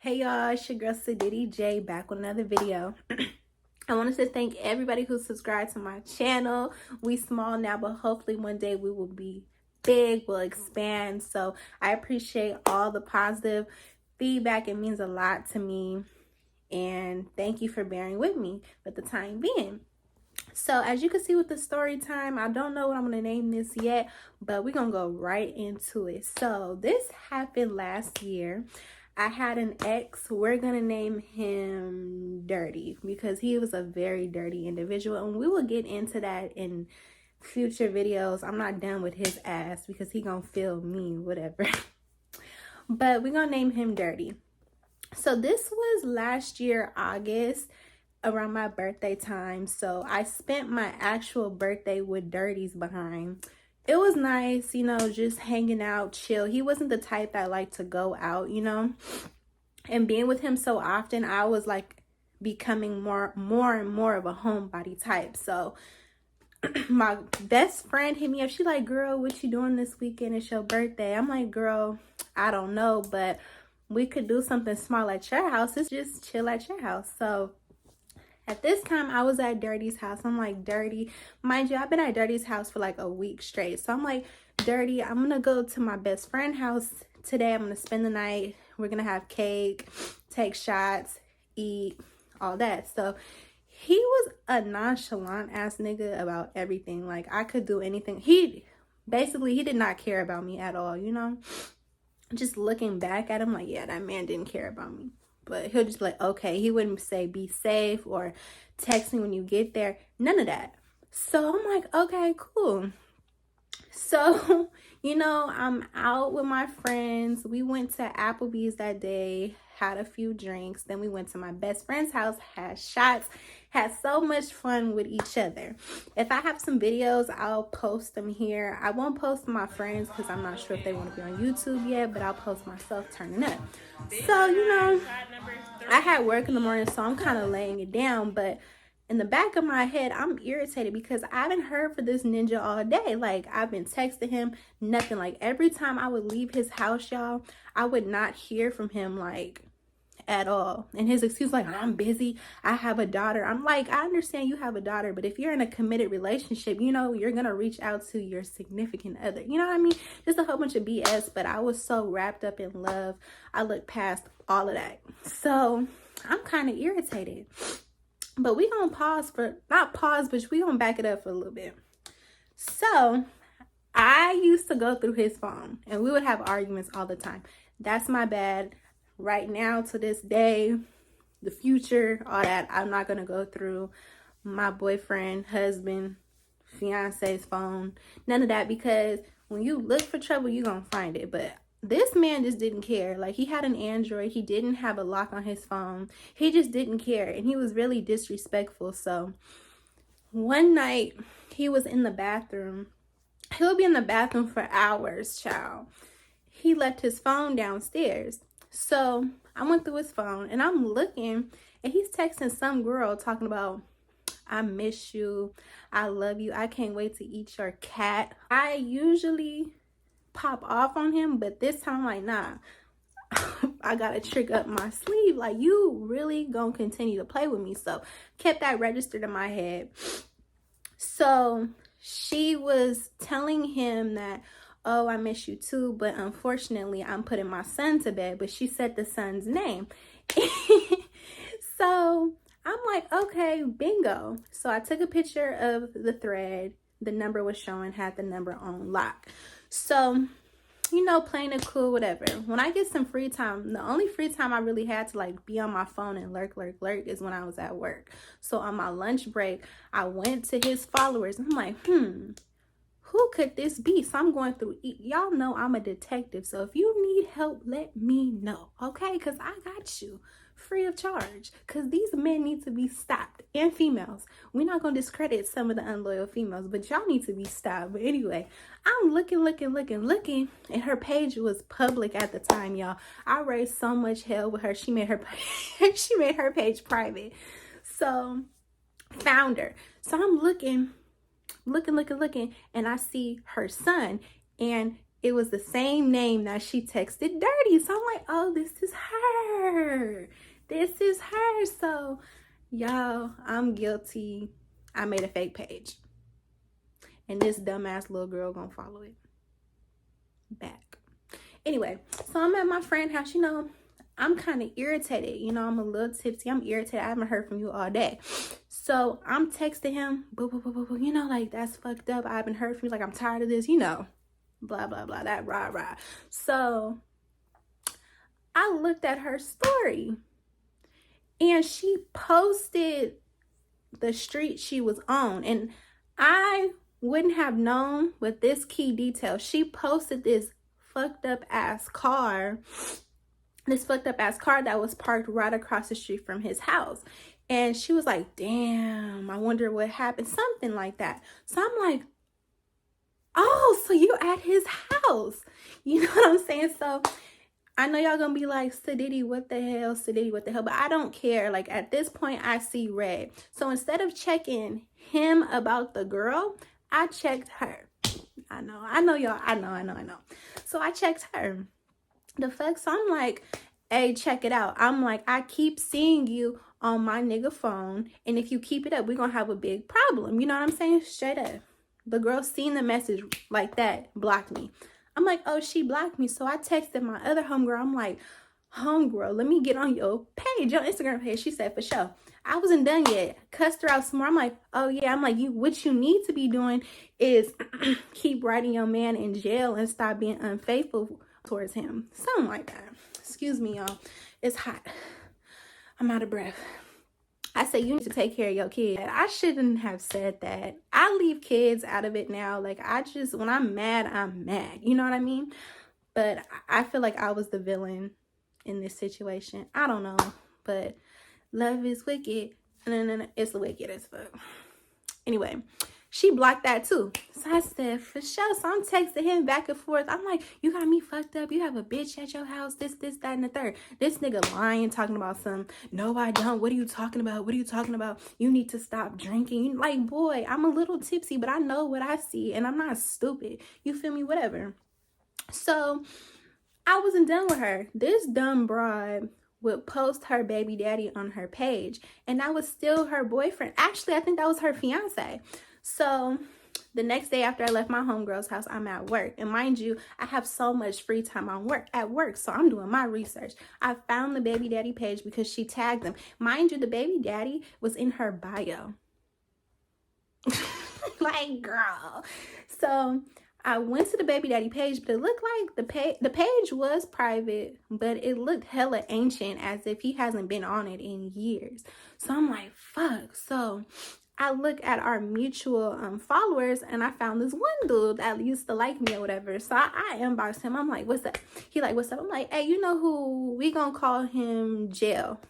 Hey y'all, it's your girl Sadiddy J back with another video. I want to thank everybody who subscribed to my channel. We small now, but hopefully one day we will be big, we'll expand. So I appreciate all the positive feedback. It means a lot to me. And thank you for bearing with me for the time being. So as you can see with the story time, I don't know what I'm going to name this yet, but we're going to go right into it. So this happened last year. I had an ex. We're going to name him Dirty because he was a very dirty individual. And we will get into that in future videos. I'm not done with his ass because he going to feel me, whatever. But we're going to name him Dirty. So this was last year, August, around my birthday time. So I spent my actual birthday with Dirty's behind. It was nice, you know, just hanging out, chill. He wasn't the type that liked to go out, you know. And being with him so often, I was like becoming more and more of a homebody type. So my best friend hit me up. She like, girl, what you doing this weekend? It's your birthday. I'm like, girl, I don't know, but we could do something small at your house. It's just chill at your house. So at this time, I was at Dirty's house. I'm like, Dirty, mind you, I've been at Dirty's house for like a week straight. So I'm like, Dirty, I'm going to go to my best friend's house today. I'm going to spend the night. We're going to have cake, take shots, eat, all that. So he was a nonchalant ass nigga about everything. Like, I could do anything. He did not care about me at all, you know? Just looking back at him, like, yeah, that man didn't care about me. But he'll just be like, okay. He wouldn't say be safe or text me when you get there. None of that. So I'm like, okay, cool. So, you know, I'm out with my friends. We went to Applebee's that day, had a few drinks. Then we went to my best friend's house, had shots, had so much fun with each other. If I have some videos, I'll post them here. I won't post my friends because I'm not sure if they want to be on YouTube yet, but I'll post myself turning up. So, you know, I had work in the morning, so I'm kind of laying it down, but in the back of my head, I'm irritated because I haven't heard from this ninja all day. Like, I've been texting him, nothing. Like, every time I would leave his house, y'all, I would not hear from him, like, at all. And his excuse, like, I'm busy, I have a daughter. I'm like, I understand you have a daughter, but if you're in a committed relationship, you know, you're gonna reach out to your significant other. You know what I mean? Just a whole bunch of BS, but I was so wrapped up in love, I looked past all of that. So I'm kind of irritated. But we gonna but we gonna back it up for a little bit. So I used to go through his phone and we would have arguments all the time. That's my bad. Right now, to this day, the future, all that, I'm not gonna go through my boyfriend, husband, fiance's phone. None of that, because when you look for trouble, you're gonna find it. But this man just didn't care. Like, he had an Android. He didn't have a lock on his phone. He just didn't care. And he was really disrespectful. So one night he was in the bathroom. He'll be in the bathroom for hours, child. He left his phone downstairs. So I went through his phone and I'm looking and he's texting some girl talking about, I miss you, I love you, I can't wait to eat your cat. I usually pop off on him, but this time I'm like, nah. I got a trick up my sleeve. Like, you really gonna continue to play with me? So kept that registered in my head. So she was telling him that, oh, I miss you too, but unfortunately I'm putting my son to bed. But she said the son's name. So I'm like, okay, bingo. So I took a picture of the thread. The number was showing, had the number on lock. So, you know, playing it cool, whatever. When I get some free time, the only free time I really had to like be on my phone and lurk is when I was at work. So on my lunch break, I went to his followers and I'm like, who could this be? So I'm going through, y'all know I'm a detective. So if you need help, let me know, okay? Because I got you free of charge. Because these men need to be stopped, and females. We're not going to discredit some of the unloyal females, but y'all need to be stopped. But anyway, I'm looking, and her page was public at the time, y'all. I raised so much hell with her. She made her page private. So found her. So I'm looking, and I see her son, and it was the same name that she texted dirty. So I'm like, oh, this is her. This is her. So, y'all, I'm guilty. I made a fake page. And this dumbass little girl gonna follow it back. Anyway, so I'm at my friend's house. You know, I'm kind of irritated. You know, I'm a little tipsy. I'm irritated. I haven't heard from you all day. So I'm texting him. Boo, boo, boo, boo, boo. You know, like, that's fucked up. I haven't heard from you. Like, I'm tired of this. You know, blah, blah, blah. That rah, rah. So I looked at her story. And she posted the street she was on. And I wouldn't have known with this key detail. She posted this fucked up ass car that was parked right across the street from his house. And she was like, damn, I wonder what happened. Something like that. So I'm like, oh, so you at his house. You know what I'm saying? So I know y'all gonna be like, Sadiddy, what the hell? Sadiddy, what the hell? But I don't care. Like, at this point, I see red. So instead of checking him about the girl, I checked her. I know y'all. I know. So I checked her. The fuck? So I'm like, hey, check it out. I'm like, I keep seeing you on my nigga phone. And if you keep it up, we're gonna have a big problem. You know what I'm saying? Straight up. The girl seen the message like that, blocked me. I'm like, oh, she blocked me. So I texted my other homegirl. I'm like, homegirl, let me get on your page, your Instagram page. She said, for sure. I wasn't done yet. Cussed her out some more. I'm like, oh yeah. I'm like, what you need to be doing is keep writing your man in jail and stop being unfaithful towards him. Something like that. Excuse me, y'all. It's hot. I'm out of breath. I say you need to take care of your kid. I shouldn't have said that. I leave kids out of it now. Like, when I'm mad, I'm mad. You know what I mean? But I feel like I was the villain in this situation. I don't know. But love is wicked. No. It's wicked as fuck. Anyway, she blocked that too. So I said, for sure. So I'm texting him back and forth. I'm like, you got me fucked up. You have a bitch at your house. This, that, and the third. This nigga lying, talking about some, no, I don't. What are you talking about? What are you talking about? You need to stop drinking. Like, boy, I'm a little tipsy, but I know what I see. And I'm not stupid. You feel me? Whatever. So I wasn't done with her. This dumb broad would post her baby daddy on her page. And that was still her boyfriend. Actually, I think that was her fiance. So the next day after I left my homegirl's house, I'm at work. And mind you, I have so much free time at work. So I'm doing my research. I found the baby daddy page because she tagged them. Mind you, the baby daddy was in her bio. Like, girl. So I went to the baby daddy page, but it looked like the page was private, but it looked hella ancient, as if he hasn't been on it in years. So I'm like, fuck. So I look at our mutual followers, and I found this one dude that used to like me or whatever. So I inboxed him. I'm like, what's up? He like, what's up? I'm like, hey, you know who? We gonna call him Jail.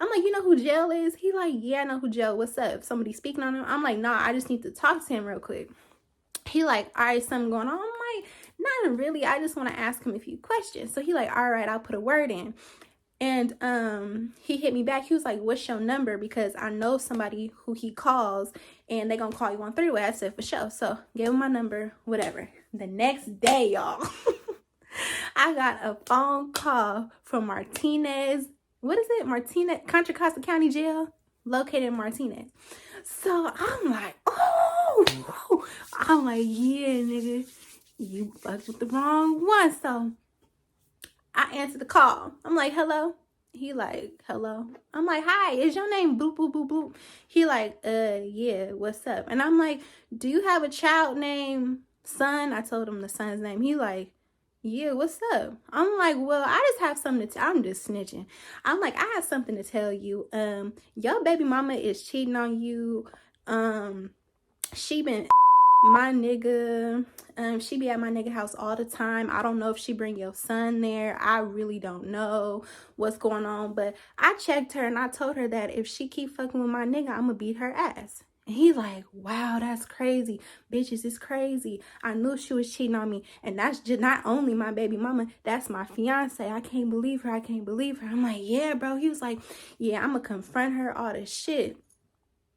I'm like, you know who Jail is? He like, yeah, I know who Jail. What's up? Somebody speaking on him? I'm like, nah, I just need to talk to him real quick. He like, all right, something going on. I'm like, not really. I just want to ask him a few questions. So he like, all right, I'll put a word in. And he hit me back. He was like, what's your number? Because I know somebody who he calls and they gonna call you on three-way. I said, for sure. So gave him my number, whatever. The next day, y'all, I got a phone call from Martinez. What is it? Martinez, Contra Costa County Jail, located in Martinez. So I'm like, oh, I'm like, yeah, nigga, you fucked with the wrong one. So I answered the call. I'm like, hello. He like, hello. I'm like, hi, is your name boop, boop, boop, boop? He like, yeah, what's up? And I'm like, do you have a child named Son? I told him the son's name. He like, yeah, what's up? I'm like, well, I just have something to I'm just snitching. I'm like, I have something to tell you. Your baby mama is cheating on you. She been my nigga. She be at my nigga house all the time. I don't know if she bring your son there. I really don't know what's going on. But I checked her and I told her that if she keep fucking with my nigga, I'm gonna beat her ass. And he like, wow, that's crazy. Bitches, it's crazy. I knew she was cheating on me. And that's just not only my baby mama, that's my fiance. I can't believe her. I can't believe her. I'm like, yeah, bro. He was like, yeah, I'm going to confront her, all this shit.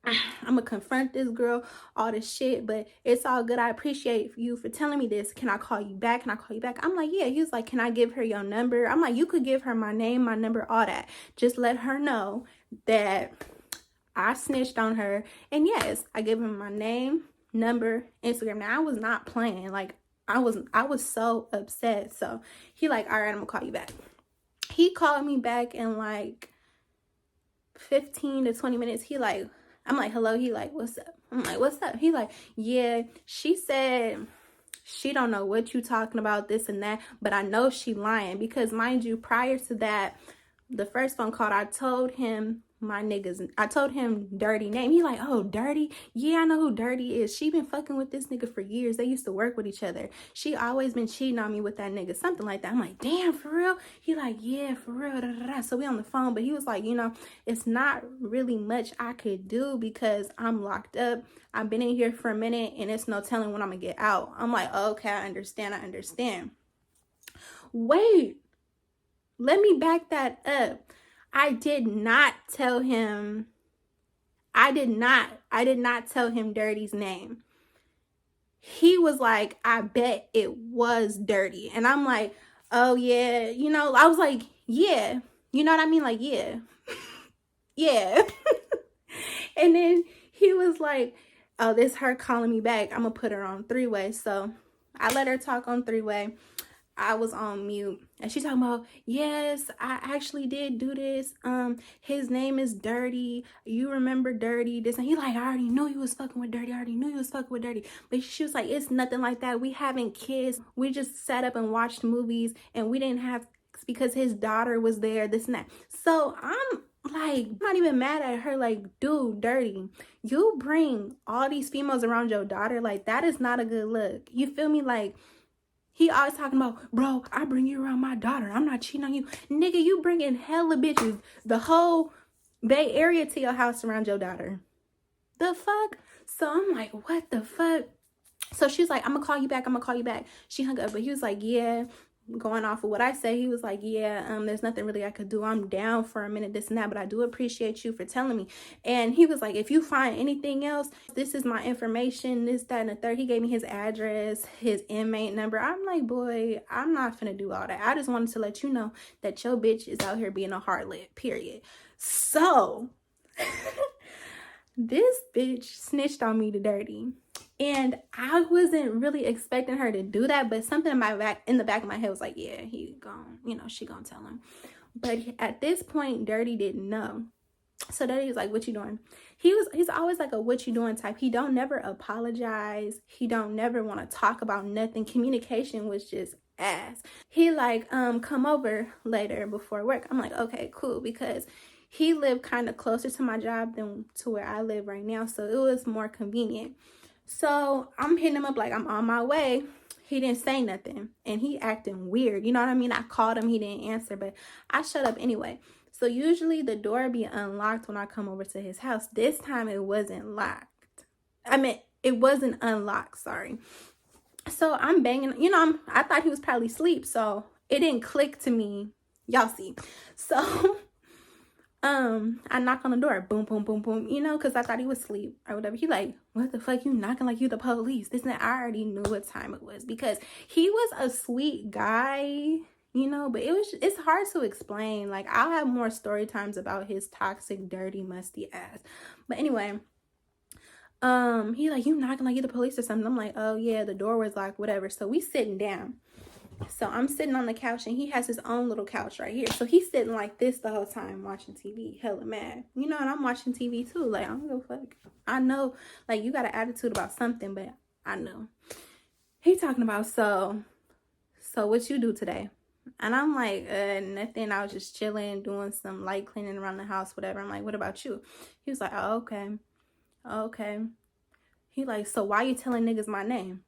I'm gonna confront this girl, all this shit, but it's all good. I appreciate you for telling me this. Can I call you back? Can I call you back? I'm like, yeah. He was like, can I give her your number? I'm like, you could give her my name, my number, all that. Just let her know that I snitched on her. And yes, I gave him my name, number, Instagram. Now, I was not playing. Like, I was so upset. So he like, all right, I'm gonna call you back. He called me back in like 15 to 20 minutes. He like, I'm like, hello. He like, what's up? I'm like, what's up? He like, yeah, she said she don't know what you talking about, this and that, but I know she lying, because mind you, prior to that, the first phone call, I told him I told him Dirty name. He like, oh, Dirty? Yeah, I know who Dirty is. She been fucking with this nigga for years. They used to work with each other. She always been cheating on me with that nigga. Something like that. I'm like, damn, for real? He like, yeah, for real. Da, da, da. So we on the phone, but he was like, you know, it's not really much I could do because I'm locked up. I've been in here for a minute and it's no telling when I'm gonna get out. I'm like, okay, I understand. Wait, let me back that up. I did not tell him Dirty's name. He was like, I bet it was Dirty. And I'm like, oh yeah, you know, I was like, yeah, you know what I mean? Like, yeah, yeah. And then he was like, oh, this her calling me back. I'm gonna put her on three-way. So I let her talk on three-way. I was on mute and she talking about, yes, I actually did do this. His name is Dirty. You remember Dirty? This, and he like, I already knew you was fucking with Dirty. I already knew you was fucking with Dirty. But she was like, it's nothing like that. We haven't kids. We just sat up and watched movies and we didn't have because his daughter was there, this and that. So I'm like, I'm not even mad at her. Like, dude, Dirty, you bring all these females around your daughter. Like, that is not a good look. You feel me? Like, he always talking about, bro, I bring you around my daughter. I'm not cheating on you. Nigga, you bringing hella bitches, the whole Bay Area to your house around your daughter. The fuck? So I'm like, what the fuck? So she's like, I'm gonna call you back. She hung up, but he was like, yeah, going off of what I say, he was like, yeah, there's nothing really I could do. I'm down for a minute, this and that, but I do appreciate you for telling me. And he was like, if you find anything else, this is my information, this, that, and the third. He gave me his address, his inmate number. I'm like, boy, I'm not finna do all that. I just wanted to let you know that your bitch is out here being a harlot, period. So this bitch snitched on me to Dirty. And I wasn't really expecting her to do that, but something in the back of my head was like, yeah, he gone, you know, she gonna tell him. But at this point, Dirty didn't know. So Dirty was like, what you doing? He's always like a what you doing type. He don't never apologize. He don't never want to talk about nothing. Communication was just ass. He like, come over later before work. I'm like, okay, cool, because he lived kind of closer to my job than to where I live right now, so it was more convenient. So I'm hitting him up like I'm on my way. He didn't say nothing and he acting weird. You know what I mean? I called him. He didn't answer, but I shut up anyway. So usually the door be unlocked when I come over to his house. This time it wasn't locked. I mean, it wasn't unlocked. Sorry. So I'm banging. You know, I thought he was probably asleep. So it didn't click to me. Y'all see. So I knock on the door, boom, boom, boom, boom, you know, because I thought he was asleep or whatever. He like, what the fuck, you knocking like you the police? This and that. I already knew what time it was because he was a sweet guy, you know, but it's hard to explain. Like, I'll have more story times about his toxic, dirty, musty ass. But anyway, he like, you knocking like you the police or something. I'm like, oh yeah, the door was locked, whatever. So we sitting down. So I'm sitting on the couch and he has his own little couch right here. So he's sitting like this the whole time watching TV, hella mad. You know, and I'm watching TV too. Like, I don't give a fuck. I know, like, you got an attitude about something, but I know. He talking about, so what you do today? And I'm like, nothing. I was just chilling, doing some light cleaning around the house, whatever. I'm like, what about you? He was like, oh, okay. He like, so why you telling niggas my name?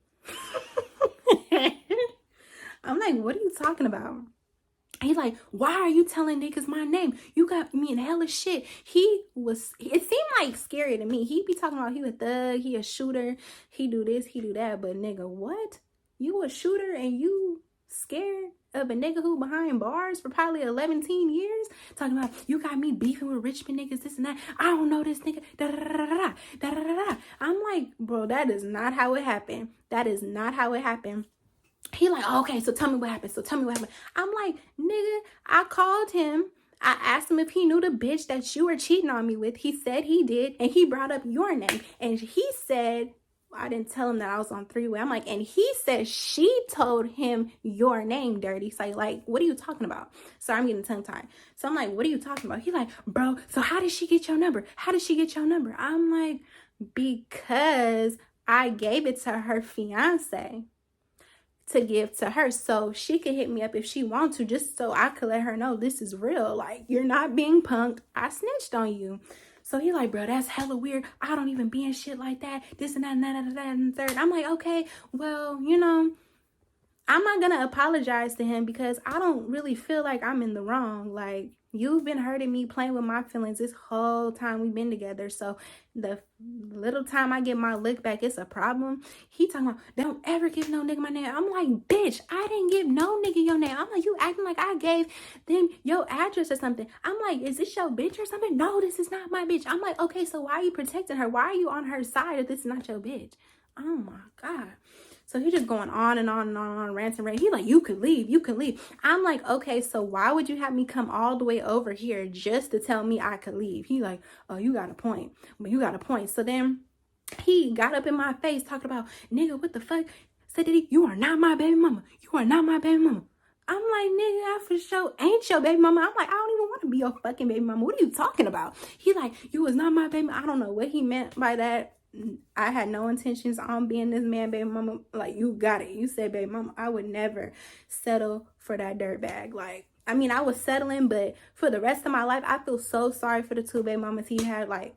I'm like, what are you talking about? He's like, why are you telling niggas my name? You got me in hella shit. It seemed like scary to me. He be talking about he a thug, he a shooter, he do this, he do that. But nigga, what? You a shooter and you scared of a nigga who behind bars for probably 11 years, talking about you got me beefing with Richmond niggas, this and that. I don't know this nigga. Da da da da da da da da da. I'm like, bro, that is not how it happened. That is not how it happened. He like, oh, okay, so tell me what happened. So tell me what happened. I'm like, nigga, I called him. I asked him if he knew the bitch that you were cheating on me with. He said he did, and he brought up your name. And he said, I didn't tell him that I was on three-way. I'm like, and he said she told him your name, dirty. So like, what are you talking about? So I'm getting tongue-tied. So I'm like, what are you talking about? He's like, bro, so how did she get your number? How did she get your number? I'm like, because I gave it to her fiance to give to her, so she could hit me up if she wants to, just so I could let her know this is real. Like, you're not being punked. I snitched on you. So he like, bro, that's hella weird. I don't even be in shit like that. This and that and that and that and third. I'm like, okay, well, you know, I'm not gonna apologize to him because I don't really feel like I'm in the wrong. Like, you've been hurting me, playing with my feelings this whole time we've been together. So the little time I get my look back, it's a problem. He talking about, don't ever give no nigga my name. I'm like, bitch, I didn't give no nigga your name. I'm like, you acting like I gave them your address or something. I'm like, is this your bitch or something? No, this is not my bitch. I'm like, okay, so why are you protecting her? Why are you on her side if this is not your bitch? Oh my God. So he just going on and on and on, rants and rants. He like, you could leave, you could leave. I'm like, okay, so why would you have me come all the way over here just to tell me I could leave? He like, oh, you got a point. But you got a point. So then he got up in my face talking about, nigga, what the fuck? Said, did he, you are not my baby mama. You are not my baby mama. I'm like, nigga, I for sure ain't your baby mama. I'm like, I don't even want to be your fucking baby mama. What are you talking about? He like, you was not my baby. I don't know what he meant by that. I had no intentions on being this man baby mama. Like, you got it. You said baby mama. I would never settle for that dirt bag. Like, I mean, I was settling, but for the rest of my life, I feel so sorry for the two baby mamas he had. Like,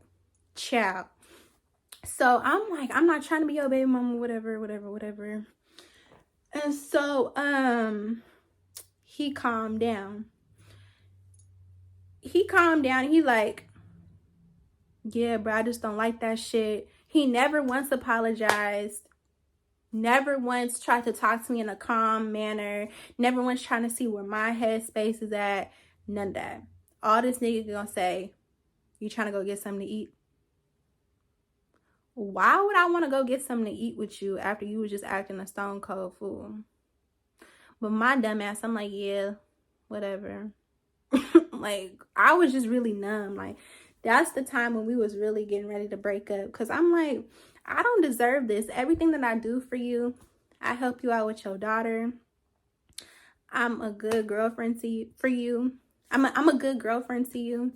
child. So I'm like, I'm not trying to be your baby mama, whatever. And so he calmed down. He like, yeah, bro, I just don't like that shit. He never once apologized. Never once tried to talk to me in a calm manner. Never once trying to see where my headspace is at. None of that. All this nigga gonna say, you trying to go get something to eat? Why would I want to go get something to eat with you after you was just acting a stone cold fool? But my dumb ass, I'm like, yeah, whatever. Like, I was just really numb. Like, that's the time when we was really getting ready to break up. Because I'm like, I don't deserve this. Everything that I do for you, I help you out with your daughter. I'm a good girlfriend for you. I'm a good girlfriend to you.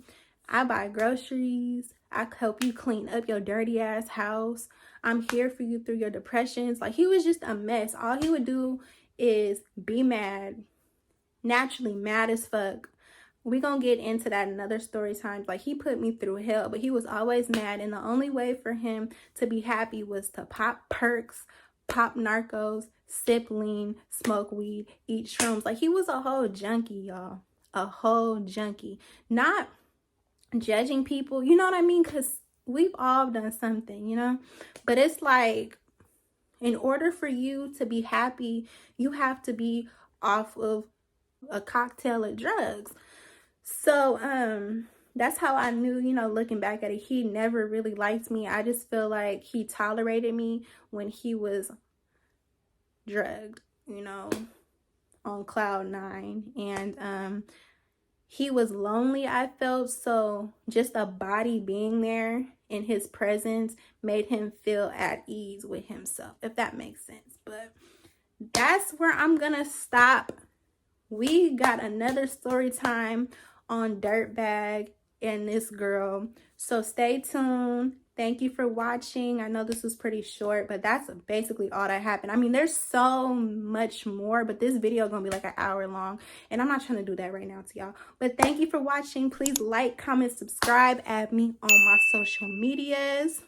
I buy groceries. I help you clean up your dirty ass house. I'm here for you through your depressions. Like, he was just a mess. All he would do is be mad. Naturally mad as fuck. We gonna get into that another story time. Like, he put me through hell, but he was always mad. And the only way for him to be happy was to pop perks, pop narcos, sip lean, smoke weed, eat shrooms. Like, he was a whole junkie, y'all. A whole junkie. Not judging people, you know what I mean? Because we've all done something, you know? But it's like, in order for you to be happy, you have to be off of a cocktail of drugs. So that's how I knew, you know, looking back at it, he never really liked me. I just feel like he tolerated me when he was drugged, you know, on cloud 9. And he was lonely, I felt. So just a body being there in his presence made him feel at ease with himself, if that makes sense. But that's where I'm gonna stop. We got another story time on Dirtbag and this girl. So stay tuned. Thank you for watching. I know this was pretty short, but that's basically all that happened. I mean, there's so much more, but this video is going to be like an hour long, and I'm not trying to do that right now to y'all. But thank you for watching. Please like, comment, subscribe, add me on my social medias.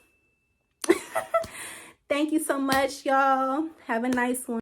Thank you so much, y'all. Have a nice one.